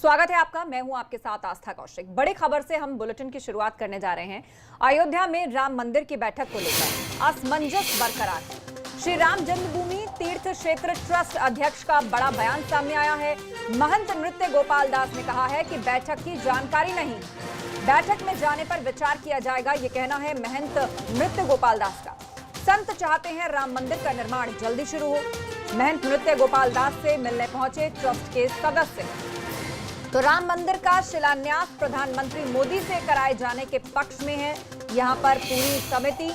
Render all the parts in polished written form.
स्वागत है आपका। मैं हूं आपके साथ आस्था कौशिक। बड़ी खबर से हम बुलेटिन की शुरुआत करने जा रहे हैं। अयोध्या में राम मंदिर की बैठक को लेकर असमंजस बरकरार। श्री राम जन्मभूमि तीर्थ क्षेत्र ट्रस्ट अध्यक्ष का बड़ा बयान सामने आया है। महंत नृत्य गोपाल दास ने कहा है कि बैठक की जानकारी नहीं, बैठक में जाने पर विचार किया जाएगा, ये कहना है महंत नृत्य गोपाल दास का। संत चाहते हैं राम मंदिर का निर्माण जल्दी शुरू हो। महंत नृत्य गोपाल दास से मिलने पहुंचे ट्रस्ट के सदस्य। तो राम मंदिर का शिलान्यास प्रधानमंत्री मोदी से कराए जाने के पक्ष में है यहां पर पूरी समिति,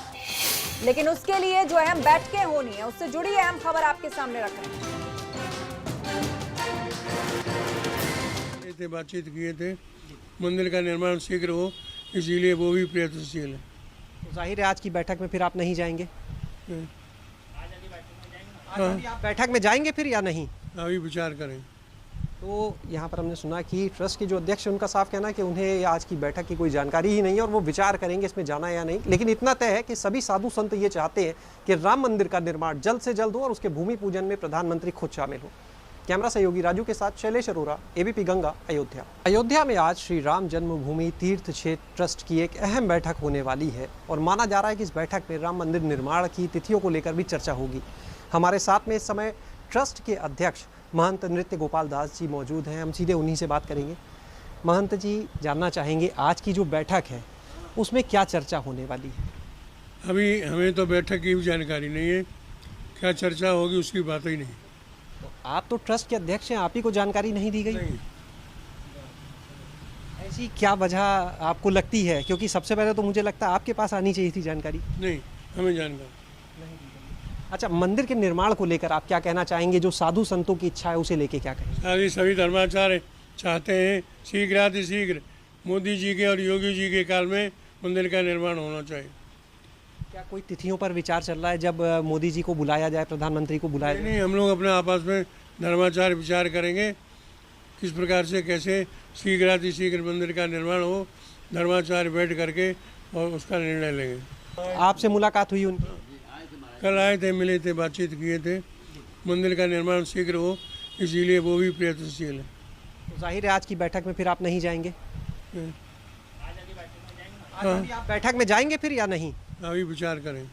लेकिन उसके लिए जो अहम बैठकें होनी है उससे जुड़ी अहम खबर आपके सामने रख रहे हैं। बातचीत किए थे, मंदिर का निर्माण शीघ्र हो, इसीलिए वो भी प्रयत्नशील है। तो जाहिर है आज की बैठक में फिर आप नहीं जाएंगे? आप बैठक में जाएंगे फिर या नहीं? अभी विचार करें। तो यहाँ पर हमने सुना कि ट्रस्ट के जो अध्यक्ष हैं उनका साफ कहना है कि उन्हें आज की बैठक की कोई जानकारी ही नहीं है और वो विचार करेंगे इसमें जाना या नहीं। लेकिन इतना तय है कि सभी साधु संत ये चाहते हैं कि राम मंदिर का निर्माण जल्द से जल्द हो और उसके भूमि पूजन में प्रधानमंत्री खुद शामिल हो। कैमरा सहयोगी राजू के साथ शैलेश अरोरा, एबीपी गंगा, अयोध्या। अयोध्या में आज श्री राम जन्मभूमि तीर्थ क्षेत्र ट्रस्ट की एक अहम बैठक होने वाली है और माना जा रहा है कि इस बैठक में राम मंदिर निर्माण की तिथियों को लेकर भी चर्चा होगी। हमारे साथ में इस समय ट्रस्ट के अध्यक्ष महंत नृत्य गोपाल दास जी मौजूद हैं। हम सीधे उन्हीं से बात करेंगे। महंत जी, जानना चाहेंगे आज की जो बैठक है उसमें क्या चर्चा होने वाली है? अभी हमें तो बैठक की भी जानकारी नहीं है, क्या चर्चा होगी उसकी बात ही नहीं। तो आप तो ट्रस्ट के अध्यक्ष हैं, आप ही को जानकारी नहीं दी गई? नहीं। ऐसी क्या वजह आपको लगती है? क्योंकि सबसे पहले तो मुझे लगता है आपके पास आनी चाहिए थी जानकारी। नहीं, हमें जानकारी। अच्छा, मंदिर के निर्माण को लेकर आप क्या कहना चाहेंगे? जो साधु संतों की इच्छा है उसे लेके क्या कहेंगे? सभी धर्माचार्य चाहते हैं शीघ्र मोदी जी के और योगी जी के काल में मंदिर का निर्माण होना चाहिए। क्या कोई तिथियों पर विचार चल रहा है जब मोदी जी को बुलाया जाए, प्रधानमंत्री को बुलाया जाए? नहीं, हम लोग अपने आपस में धर्माचार्य विचार करेंगे किस प्रकार से कैसे शीघ्र मंदिर का निर्माण हो। धर्माचार्य बैठ करके और उसका निर्णय लेंगे। आपसे मुलाकात हुई उनकी? कल आए थे, मिले थे, बातचीत किए थे। मंदिर का निर्माण शीघ्र हो, इसीलिए वो भी प्रयत्नशील है। तो जाहिर है आज की बैठक में फिर आप नहीं जाएंगे? आप बैठक में जाएंगे फिर या नहीं? अभी विचार करें।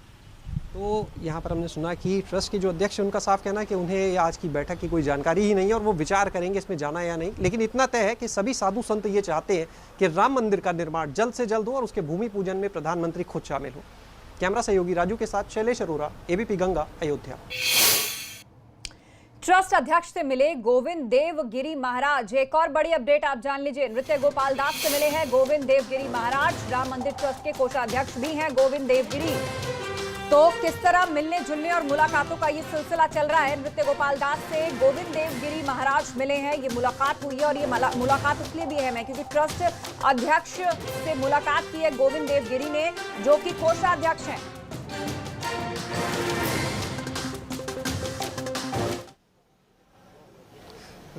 तो यहाँ पर हमने सुना कि ट्रस्ट के जो अध्यक्ष हैं उनका साफ कहना है कि उन्हें आज की बैठक की कोई जानकारी ही नहीं है और वो विचार करेंगे इसमें जाना या नहीं। लेकिन इतना तय है कि सभी साधु संत ये चाहते हैं कि राम मंदिर का निर्माण जल्द से जल्द हो और उसके भूमि पूजन में प्रधानमंत्री खुद शामिल हो। कैमरा सहयोगी राजू के साथ शैलेश अरोरा, एबीपी गंगा, अयोध्या। ट्रस्ट अध्यक्ष से मिले गोविंद देव गिरी महाराज। एक और बड़ी अपडेट आप जान लीजिए। नृत्य गोपाल दास से मिले हैं गोविंद देव गिरी महाराज। राम मंदिर ट्रस्ट के कोषाध्यक्ष भी हैं गोविंद देव गिरी। तो किस तरह मिलने जुलने और मुलाकातों का ये सिलसिला चल रहा है। नृत्य गोपाल दास से गोविंद देव गिरी महाराज मिले हैं, ये मुलाकात हुई है और ये मुलाकात इसलिए भी अहम है क्योंकि ट्रस्ट अध्यक्ष से मुलाकात की है गोविंद देव गिरी ने, जो कि कोषाध्यक्ष हैं।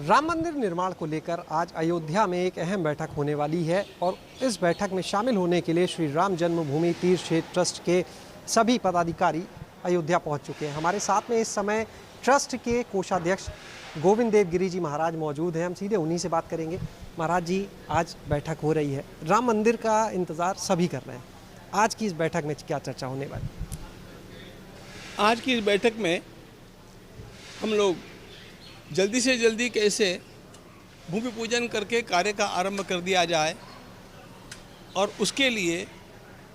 राम मंदिर निर्माण को लेकर आज अयोध्या में एक अहम बैठक होने वाली है और इस बैठक में शामिल होने के लिए श्री राम जन्मभूमि तीर्थ क्षेत्र ट्रस्ट के सभी पदाधिकारी अयोध्या पहुंच चुके हैं। हमारे साथ में इस समय ट्रस्ट के कोषाध्यक्ष गोविंद देव गिरी जी महाराज मौजूद हैं। हम सीधे उन्हीं से बात करेंगे। महाराज जी, आज बैठक हो रही है, राम मंदिर का इंतज़ार सभी कर रहे हैं। आज की इस बैठक में क्या चर्चा होने वाली? आज की इस बैठक में हम लोग जल्दी से जल्दी कैसे भूमि पूजन करके कार्य का आरंभ कर दिया जाए और उसके लिए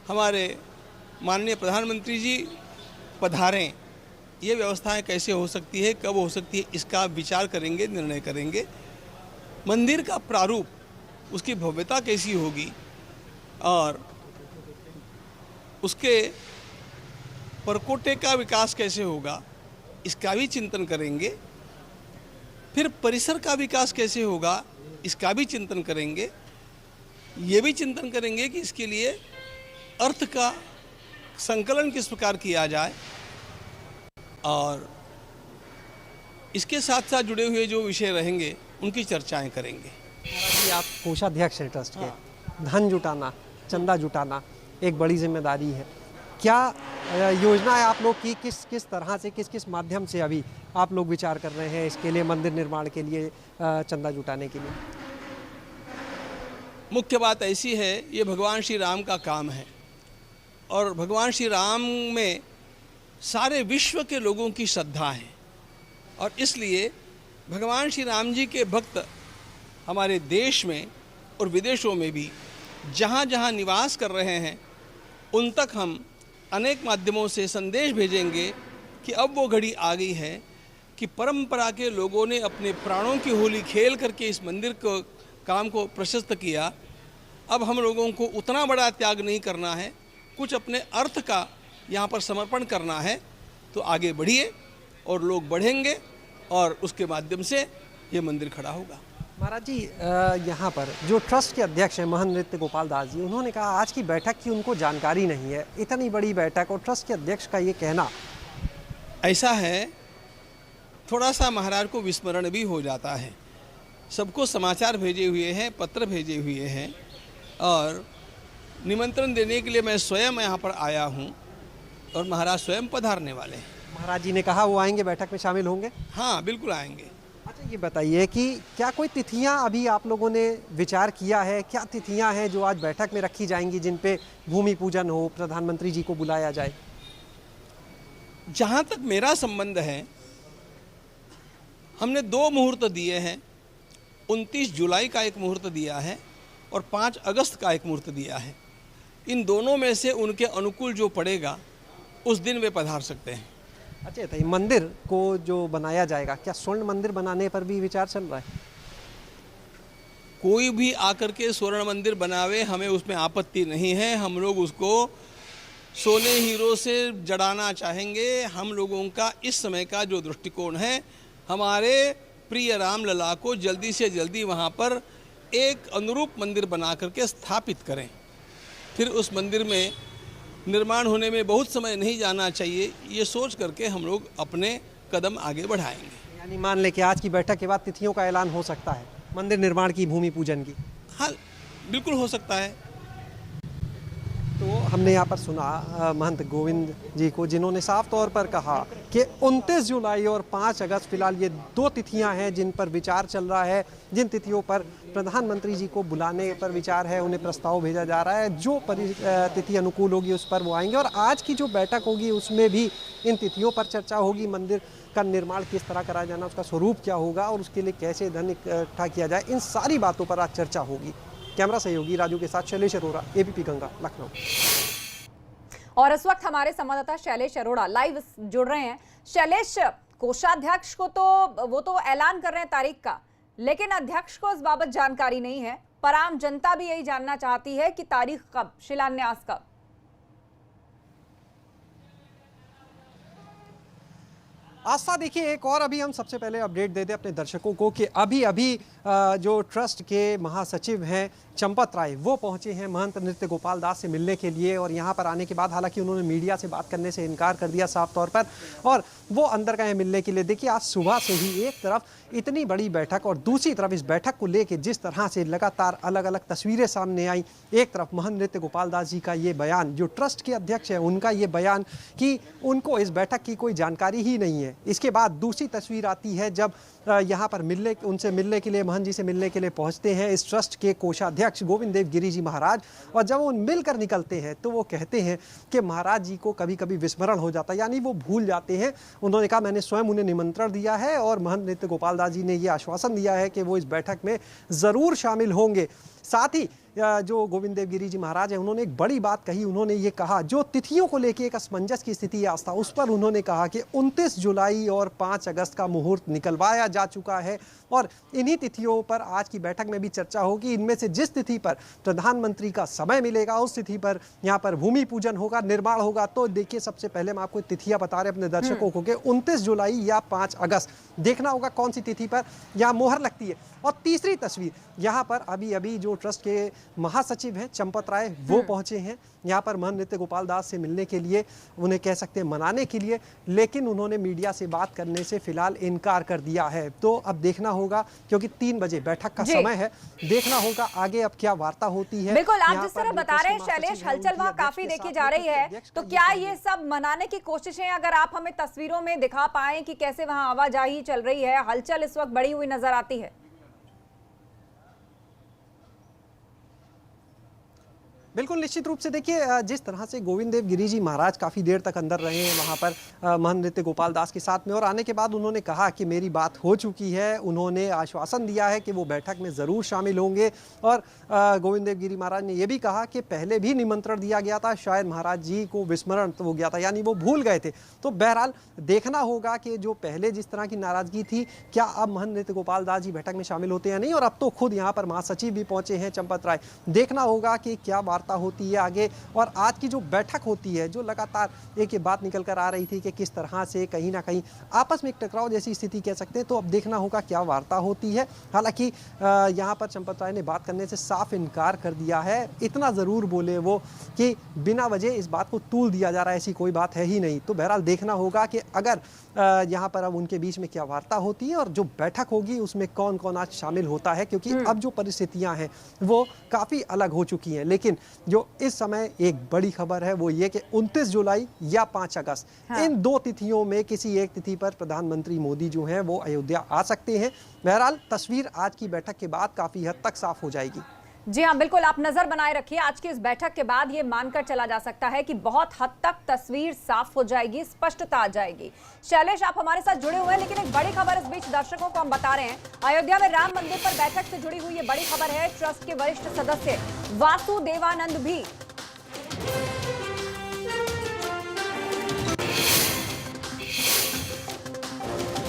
हमारे माननीय प्रधानमंत्री जी पधारें, ये व्यवस्थाएं कैसे हो सकती है, कब हो सकती है, इसका विचार करेंगे, निर्णय करेंगे। मंदिर का प्रारूप, उसकी भव्यता कैसी होगी और उसके परकोटे का विकास कैसे होगा, इसका भी चिंतन करेंगे। फिर परिसर का विकास कैसे होगा, इसका भी चिंतन करेंगे। ये भी चिंतन करेंगे कि इसके लिए अर्थ का संकलन किस प्रकार किया जाए और इसके साथ साथ जुड़े हुए जो विषय रहेंगे उनकी चर्चाएं करेंगे। आप कोषाध्यक्ष हैं ट्रस्ट के, धन जुटाना, चंदा जुटाना एक बड़ी जिम्मेदारी है। क्या योजना है आप लोग की, किस तरह से, किस माध्यम से अभी आप लोग विचार कर रहे हैं इसके लिए, मंदिर निर्माण के लिए, चंदा जुटाने के लिए? मुख्य बात ऐसी है, ये भगवान श्री राम का काम है और भगवान श्री राम में सारे विश्व के लोगों की श्रद्धा है और इसलिए भगवान श्री राम जी के भक्त हमारे देश में और विदेशों में भी जहाँ जहाँ निवास कर रहे हैं उन तक हम अनेक माध्यमों से संदेश भेजेंगे कि अब वो घड़ी आ गई है कि परंपरा के लोगों ने अपने प्राणों की होली खेल करके इस मंदिर को काम को प्रशस्त किया। अब हम लोगों को उतना बड़ा त्याग नहीं करना है, कुछ अपने अर्थ का यहाँ पर समर्पण करना है। तो आगे बढ़िए और लोग बढ़ेंगे और उसके माध्यम से ये मंदिर खड़ा होगा। महाराज जी, यहाँ पर जो ट्रस्ट के अध्यक्ष हैं महंत नृत्य गोपाल दास जी, उन्होंने कहा आज की बैठक की उनको जानकारी नहीं है। इतनी बड़ी बैठक और ट्रस्ट के अध्यक्ष का ये कहना, ऐसा है थोड़ा सा महाराज को विस्मरण भी हो जाता है। सबको समाचार भेजे हुए हैं, पत्र भेजे हुए हैं और निमंत्रण देने के लिए मैं स्वयं यहाँ पर आया हूँ और महाराज स्वयं पधारने वाले हैं। महाराज जी ने कहा वो आएंगे, बैठक में शामिल होंगे? हाँ, बिल्कुल आएंगे। अच्छा, ये बताइए कि क्या कोई तिथियां अभी आप लोगों ने विचार किया है? क्या तिथियां हैं जो आज बैठक में रखी जाएंगी जिन पे भूमि पूजन हो, प्रधानमंत्री जी को बुलाया जाए? जहाँ तक मेरा संबंध है, हमने 2 मुहूर्त दिए हैं। 29 जुलाई का एक मुहूर्त दिया है और 5 अगस्त का एक मुहूर्त दिया है। इन दोनों में से उनके अनुकूल जो पड़ेगा उस दिन वे पधार सकते हैं। अच्छा, तो मंदिर को जो बनाया जाएगा, क्या स्वर्ण मंदिर बनाने पर भी विचार चल रहा है? कोई भी आकर के स्वर्ण मंदिर बनावे, हमें उसमें आपत्ति नहीं है। हम लोग उसको सोने हीरो से जड़ाना चाहेंगे। हम लोगों का इस समय का जो दृष्टिकोण है, हमारे प्रिय राम लला को जल्दी से जल्दी वहाँ पर एक अनुरूप मंदिर बना करके स्थापित करें। फिर उस मंदिर में निर्माण होने में बहुत समय नहीं जाना चाहिए, ये सोच करके हम लोग अपने कदम आगे बढ़ाएंगे। यानी मान ले कि आज की बैठक के बाद तिथियों का ऐलान हो सकता है मंदिर निर्माण की, भूमि पूजन की? हाँ, बिल्कुल हो सकता है। तो हमने यहाँ पर सुना महंत गोविंद जी को, जिन्होंने साफ तौर पर कहा कि 29 जुलाई और 5 अगस्त फिलहाल ये 2 तिथियां हैं जिन पर विचार चल रहा है, जिन तिथियों पर प्रधानमंत्री जी को बुलाने पर विचार है, उन्हें प्रस्ताव भेजा जा रहा है। जो तिथि अनुकूल होगी उस पर वो आएंगे और आज की जो बैठक होगी उसमें भी इन तिथियों पर चर्चा होगी। मंदिर का निर्माण किस तरह कराया जाना, उसका स्वरूप क्या होगा और उसके लिए कैसे धन इकट्ठा किया जाए, इन सारी बातों पर आज चर्चा होगी। कैमरा सहयोगी राजू के साथ शैलेश अरोड़ा, एबीपी गंगा, लखनऊ। और इस वक्त हमारे संवाददाता शैलेश अरोड़ा लाइव जुड़ रहे हैं। शैलेश, कोषाध्यक्ष को तो वो तो ऐलान कर रहे हैं तारीख का, लेकिन अध्यक्ष को इस बाबत जानकारी नहीं है। पर आम जनता भी यही जानना चाहती है कि तारीख कब, शिलान्यास कब? आस्था, देखिए एक और अभी हम सबसे पहले अपडेट दे दें अपने दर्शकों को कि अभी अभी जो ट्रस्ट के महासचिव हैं चंपत राय, वो पहुंचे हैं महंत नृत्य गोपाल दास से मिलने के लिए। और यहाँ पर आने के बाद हालांकि उन्होंने मीडिया से बात करने से इनकार कर दिया साफ तौर पर, और वो अंदर गए मिलने के लिए। देखिए आज सुबह से ही एक तरफ इतनी बड़ी बैठक और दूसरी तरफ इस बैठक को लेकर जिस तरह से लगातार अलग अलग तस्वीरें सामने आई। एक तरफ महंत नृत्य गोपाल दास जी का ये बयान, जो ट्रस्ट के अध्यक्ष हैं उनका ये बयान कि उनको इस बैठक की कोई जानकारी ही नहीं है। इसके बाद दूसरी तस्वीर आती है जब यहाँ पर उनसे मिलने के लिए, महंत जी से मिलने के लिए पहुँचते हैं इस ट्रस्ट के कोषाध्यक्ष गोविंद देव गिरी जी महाराज। और जब वो मिलकर निकलते हैं तो वो कहते हैं कि महाराज जी को कभी कभी विस्मरण हो जाता है, यानी वो भूल जाते हैं। उन्होंने कहा मैंने स्वयं उन्हें निमंत्रण दिया है और महंत नृत्य गोपाल दास जी ने ये आश्वासन दिया है कि वो इस बैठक में ज़रूर शामिल होंगे। साथ ही जो गोविंद देव गिरी जी महाराज हैं उन्होंने एक बड़ी बात कही। उन्होंने ये कहा, जो तिथियों को लेकर एक असमंजस की स्थिति आस्था, उस पर उन्होंने कहा कि 29 जुलाई और 5 अगस्त का मुहूर्त निकलवाया जा चुका है और इन्हीं तिथियों पर आज की बैठक में भी चर्चा होगी। इनमें से जिस तिथि पर प्रधानमंत्री का समय मिलेगा उस तिथि पर यहाँ पर भूमि पूजन होगा, निर्माण होगा। तो देखिए सबसे पहले हम आपको तिथियां बता रहे हैं अपने दर्शकों को कि 29 जुलाई या 5 अगस्त, देखना होगा कौन सी तिथि पर यहाँ मोहर लगती है। और तीसरी तस्वीर यहाँ पर अभी अभी जो ट्रस्ट के महासचिव हैं चंपत राय, वो पहुंचे हैं यहाँ पर महंत नृत्य गोपाल दास से मिलने के लिए, उन्हें कह सकते हैं मनाने के लिए, लेकिन उन्होंने मीडिया से बात करने से फिलहाल इनकार कर दिया है। तो अब देखना होगा, क्योंकि 3 बजे बैठक का समय है, देखना होगा आगे अब क्या वार्ता होती है। बिल्कुल, आप जिस तरह बता रहे हैं शैलेश, हलचल वहाँ काफी देखी जा रही है। तो क्या ये सब मनाने की कोशिशें, अगर आप हमें तस्वीरों में दिखा पाए कि कैसे वहाँ आवाजाही चल रही है, हलचल इस वक्त बढ़ी हुई नजर आती है? बिल्कुल निश्चित रूप से देखिए, जिस तरह से गोविंद देव गिरी जी महाराज काफ़ी देर तक अंदर रहे हैं वहाँ पर महंत नृत्य गोपाल दास के साथ में, और आने के बाद उन्होंने कहा कि मेरी बात हो चुकी है। उन्होंने आश्वासन दिया है कि वो बैठक में ज़रूर शामिल होंगे, और गोविंद देव गिरी महाराज ने यह भी कहा कि पहले भी निमंत्रण दिया गया था, शायद महाराज जी को विस्मरण हो गया था, यानी वो भूल गए थे। तो बहरहाल देखना होगा कि जो पहले जिस तरह की नाराज़गी थी, क्या अब महंत नृत्य गोपाल दास जी बैठक में शामिल होते हैं नहीं। और अब तो खुद यहाँ पर महासचिव भी पहुंचे हैं चंपत राय। देखना होगा कि क्या वार्ता होती है आगे, और आज की जो बैठक होती है, जो लगातार एक ये बात निकल कर आ रही थी कि किस तरह से कहीं ना कहीं आपस में एक टकराव जैसी स्थिति कह सकते हैं, तो अब देखना होगा क्या वार्ता होती है। हालांकि यहाँ पर चंपत राय ने बात करने से साफ इनकार कर दिया है। इतना ज़रूर बोले वो कि बिना वजह इस बात को तूल दिया जा रहा है, ऐसी कोई बात है ही नहीं। तो बहरहाल देखना होगा कि अगर यहाँ पर अब उनके बीच में क्या वार्ता होती है, और जो बैठक होगी उसमें कौन कौन आज शामिल होता है, क्योंकि अब जो परिस्थितियां हैं वो काफ़ी अलग हो चुकी हैं। लेकिन जो इस समय एक बड़ी खबर है वो ये कि 29 जुलाई या 5 अगस्त, इन दो तिथियों में किसी एक तिथि पर प्रधानमंत्री मोदी जो हैं वो अयोध्या आ सकते हैं। बहरहाल तस्वीर आज की बैठक के बाद काफ़ी हद तक साफ हो जाएगी। जी हाँ, बिल्कुल आप नजर बनाए रखिए। आज की इस बैठक के बाद ये मानकर चला जा सकता है कि बहुत हद तक तस्वीर साफ हो जाएगी, स्पष्टता आ जाएगी। शैलेश, आप हमारे साथ जुड़े हुए हैं, लेकिन एक बड़ी खबर इस बीच दर्शकों को हम बता रहे हैं। अयोध्या में राम मंदिर पर बैठक से जुड़ी हुई ये बड़ी खबर है। ट्रस्ट के वरिष्ठ सदस्य वासुदेवानंद भी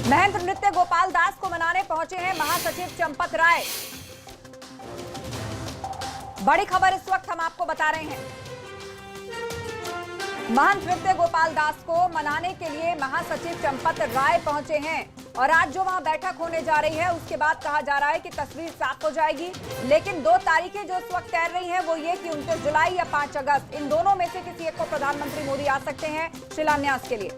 महंत नृत्य गोपाल दास को मनाने पहुंचे हैं महासचिव चंपत राय। बड़ी खबर इस वक्त हम आपको बता रहे हैं। महंत नृत्य गोपाल दास को मनाने के लिए महासचिव चंपत राय पहुंचे हैं, और आज जो वहां बैठक होने जा रही है उसके बाद कहा जा रहा है कि तस्वीर साफ हो जाएगी। लेकिन दो तारीखें जो इस वक्त तैर रही हैं वो ये कि 29 जुलाई या 5 अगस्त, इन दोनों में से किसी एक को प्रधानमंत्री मोदी आ सकते हैं शिलान्यास के लिए।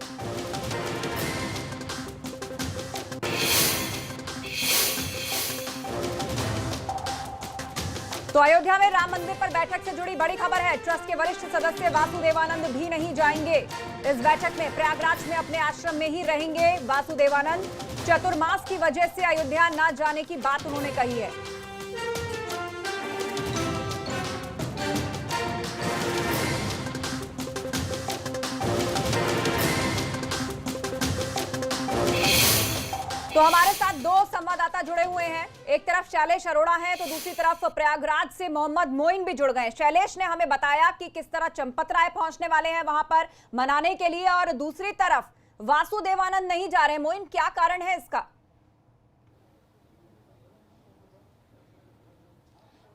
तो अयोध्या में राम मंदिर पर बैठक से जुड़ी बड़ी खबर है। ट्रस्ट के वरिष्ठ सदस्य वासुदेवानंद भी नहीं जाएंगे इस बैठक में। प्रयागराज में अपने आश्रम में ही रहेंगे वासुदेवानंद। चतुर्मास की वजह से अयोध्या न जाने की बात उन्होंने कही है। तो हमारे साथ दो संवाददाता जुड़े हुए हैं। एक तरफ शैलेश अरोड़ा हैं, तो दूसरी तरफ प्रयागराज से मोहम्मद मोइन भी जुड़ गए। शैलेश ने हमें बताया कि किस तरह चंपत राय पहुंचने वाले हैं वहां पर मनाने के लिए, और दूसरी तरफ वासुदेवानंद नहीं जा रहे। मोइन, क्या कारण है इसका?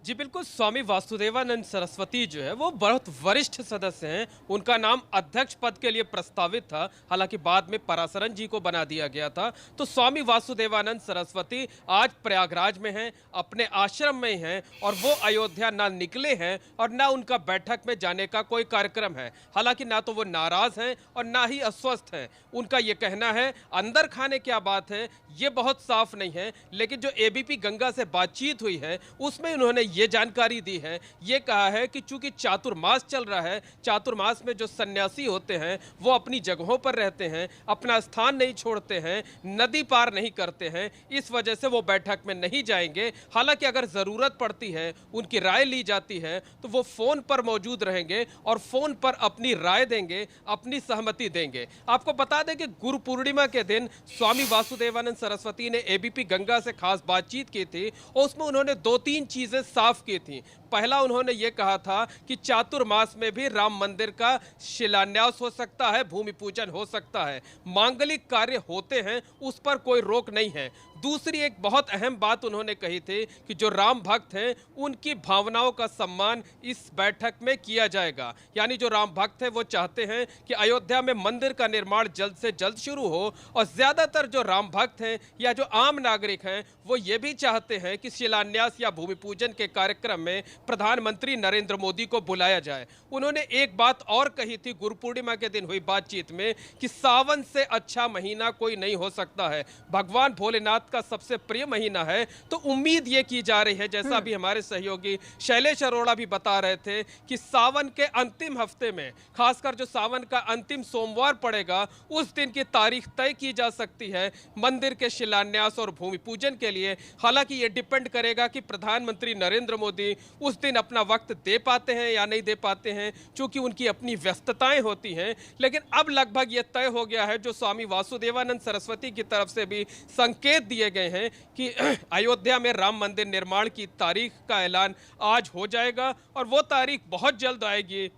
जी बिल्कुल, स्वामी वासुदेवानंद सरस्वती जो है वो बहुत वरिष्ठ सदस्य हैं। उनका नाम अध्यक्ष पद के लिए प्रस्तावित था, हालांकि बाद में पराशरन जी को बना दिया गया था। तो स्वामी वासुदेवानंद सरस्वती आज प्रयागराज में हैं, अपने आश्रम में हैं, और वो अयोध्या ना निकले हैं और ना उनका बैठक में जाने का कोई कार्यक्रम है। हालांकि ना तो वो नाराज हैं और ना ही अस्वस्थ हैं। उनका ये कहना है अंदर खाने क्या बात है ये बहुत साफ नहीं है, लेकिन जो एबीपी गंगा से बातचीत हुई है उसमें उन्होंने ये जानकारी दी है। ये कहा है कि चूंकि चातुर्मास चल रहा है, चातुर्मास में जो सन्यासी होते हैं वो अपनी जगहों पर रहते हैं, अपना स्थान नहीं छोड़ते हैं, नदी पार नहीं करते हैं, इस वजह से वो बैठक में नहीं जाएंगे। हालांकि अगर ज़रूरत पड़ती है, उनकी राय ली जाती है, तो वो फ़ोन पर मौजूद रहेंगे और फ़ोन पर अपनी राय देंगे, अपनी सहमति देंगे। आपको बता दें कि गुरु पूर्णिमा के दिन स्वामी वासुदेवानंद सरस्वती ने एबीपी गंगा से खास बातचीत की थी, और उसमें उन्होंने 2-3 चीज़ें साफ की थी। पहला, उन्होंने ये कहा था कि चातुर्मास में भी राम मंदिर का शिलान्यास हो सकता है, भूमि पूजन हो सकता है, मांगलिक कार्य होते हैं, उस पर कोई रोक नहीं है। दूसरी एक बहुत अहम बात उन्होंने कही थी कि जो राम भक्त हैं उनकी भावनाओं का सम्मान इस बैठक में किया जाएगा। यानी जो राम भक्त हैं वो चाहते हैं कि अयोध्या में मंदिर का निर्माण जल्द से जल्द शुरू हो, और ज़्यादातर जो राम भक्त हैं या जो आम नागरिक हैं वो ये भी चाहते हैं कि शिलान्यास या भूमि पूजन के कार्यक्रम में प्रधानमंत्री नरेंद्र मोदी को बुलाया जाए। उन्होंने एक बात और कही थी गुरु पूर्णिमा के दिन हुई बातचीत में कि सावन से अच्छा महीना कोई नहीं हो सकता है। भगवान भोलेनाथ भक्त का सबसे प्रिय महीना है, तो उम्मीद ये की जा रही है, जैसा भी हमारे सहयोगी शैलेश अरोड़ा भी बता रहे थे, कि सावन के अंतिम हफ्ते में, खासकर जो सावन का अंतिम सोमवार पड़ेगा, उस दिन की तारीख तय की जा सकती है मंदिर के शिलान्यास और भूमि पूजन के लिए। हालांकि ये डिपेंड करेगा कि प्रधानमंत्री नरेंद्र मोदी उस दिन अपना वक्त दे पाते हैं या नहीं दे पाते हैं, क्योंकि उनकी अपनी व्यस्तताएं होती हैं। लेकिन अब लगभग ये तय हो गया है, जो स्वामी वासुदेवानंद सरस्वती की तरफ से भी संकेत दिए गए हैं कि अयोध्या में राम मंदिर निर्माण की तारीख का ऐलान आज हो जाएगा और वो तारीख बहुत जल्द आएगी,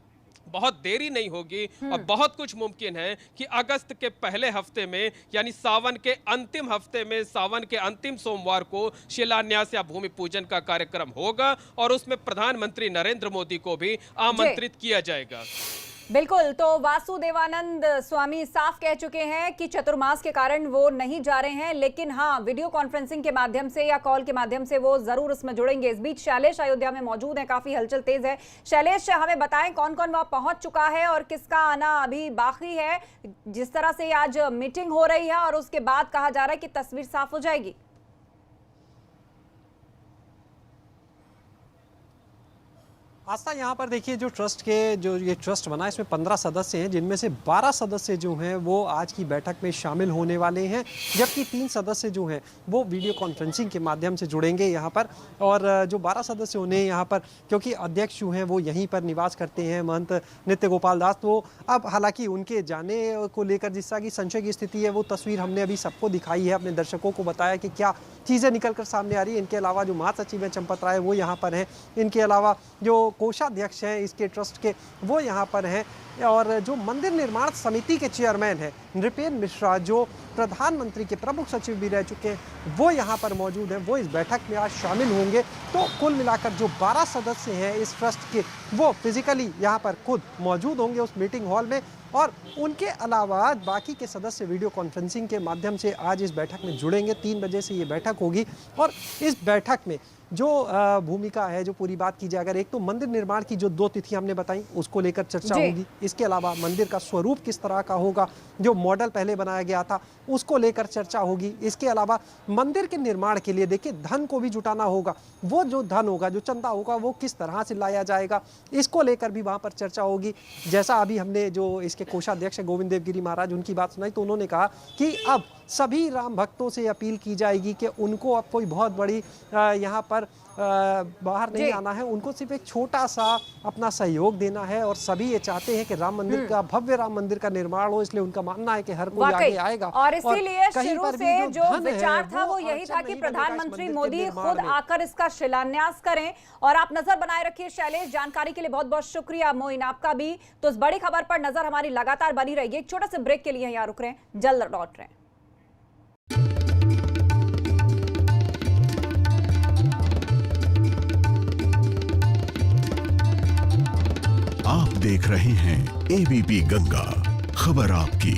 बहुत देरी नहीं होगी। और बहुत कुछ मुमकिन है कि अगस्त के पहले हफ्ते में, यानी सावन के अंतिम हफ्ते में, सावन के अंतिम सोमवार को शिलान्यास या भूमि पूजन का कार्यक्रम होगा और उसमें प्रधानमंत्री नरेंद्र मोदी को भी आमंत्रित किया जाएगा। बिल्कुल, तो वासुदेवानंद स्वामी साफ कह चुके हैं कि चतुर्मास के कारण वो नहीं जा रहे हैं, लेकिन हाँ, वीडियो कॉन्फ्रेंसिंग के माध्यम से या कॉल के माध्यम से वो जरूर इसमें जुड़ेंगे। इस बीच शैलेश अयोध्या में मौजूद हैं, काफी हलचल तेज है। शैलेश, हमें बताएं कौन कौन वहां पहुंच चुका है और किसका आना अभी बाकी है। जिस तरह से आज मीटिंग हो रही है और उसके बाद कहा जा रहा है कि तस्वीर साफ हो जाएगी। आस्था, यहाँ पर देखिए जो ट्रस्ट के जो ये ट्रस्ट बना है, इसमें 15 सदस्य हैं, जिनमें से 12 सदस्य जो हैं वो आज की बैठक में शामिल होने वाले हैं, जबकि 3 सदस्य जो हैं वो वीडियो कॉन्फ्रेंसिंग के माध्यम से जुड़ेंगे यहाँ पर। और जो 12 सदस्य उन्हें यहाँ पर, क्योंकि अध्यक्ष जो हैं वो यहीं पर निवास करते हैं, महंत नित्य गोपाल दास, तो अब हालांकि उनके जाने को लेकर जिस तरह की संशय की स्थिति है, वो तस्वीर हमने अभी सबको दिखाई है, अपने दर्शकों को बताया कि क्या चीज़ें निकल कर सामने आ रही है। इनके अलावा जो महासचिव हैं चंपत राय, वो यहाँ पर हैं। इनके अलावा जो कोषाध्यक्ष हैं इसके ट्रस्ट के, वो यहाँ पर हैं। और जो मंदिर निर्माण समिति के चेयरमैन हैं नृपेन मिश्रा, जो प्रधानमंत्री के प्रमुख सचिव भी रह चुके हैं, वो यहाँ पर मौजूद हैं, वो इस बैठक में आज शामिल होंगे। तो कुल मिलाकर जो 12 सदस्य हैं इस ट्रस्ट के, वो फिजिकली यहाँ पर खुद मौजूद होंगे उस मीटिंग हॉल में। और उनके अलावा बाकी के सदस्य वीडियो कॉन्फ्रेंसिंग के माध्यम से आज इस बैठक में जुड़ेंगे। 3 बजे से ये बैठक होगी और इस बैठक में जो भूमिका है, जो पूरी बात की जाए, अगर एक तो मंदिर निर्माण की जो 2 तिथि हमने बताई उसको लेकर चर्चा होगी। इसके अलावा मंदिर का स्वरूप किस तरह का होगा, जो मॉडल पहले बनाया गया था उसको लेकर चर्चा होगी। इसके अलावा मंदिर के निर्माण के लिए देखिए धन को भी जुटाना होगा, वो जो धन होगा, जो चंदा होगा, वो किस तरह से लाया जाएगा, इसको लेकर भी वहाँ पर चर्चा होगी। जैसा अभी हमने जो इसके कोषाध्यक्ष गोविंद देवगिरी महाराज, उनकी बात सुनाई, तो उन्होंने कहा कि अब सभी राम भक्तों से अपील की जाएगी कि उनको अब कोई बहुत बड़ी यहाँ पर बाहर नहीं आना है, उनको सिर्फ एक छोटा सा अपना सहयोग देना है। और सभी ये चाहते हैं कि राम मंदिर का, भव्य राम मंदिर का निर्माण हो, इसलिए उनका मानना है कि हर कोई आगे आएगा। और इसीलिए शुरू से जो विचार था वो यही था कि प्रधानमंत्री मोदी खुद आकर इसका शिलान्यास करें। और आप नजर बनाए रखिए शैलेश, जानकारी के लिए बहुत बहुत शुक्रिया। मोइन आपका भी। तो इस बड़ी खबर पर नजर हमारी लगातार बनी रहेगी। एक छोटे से ब्रेक के लिए यहाँ रुक रहे हैं, जल्द लौट रहे हैं। आप देख रहे हैं एबीपी गंगा, खबर आपकी।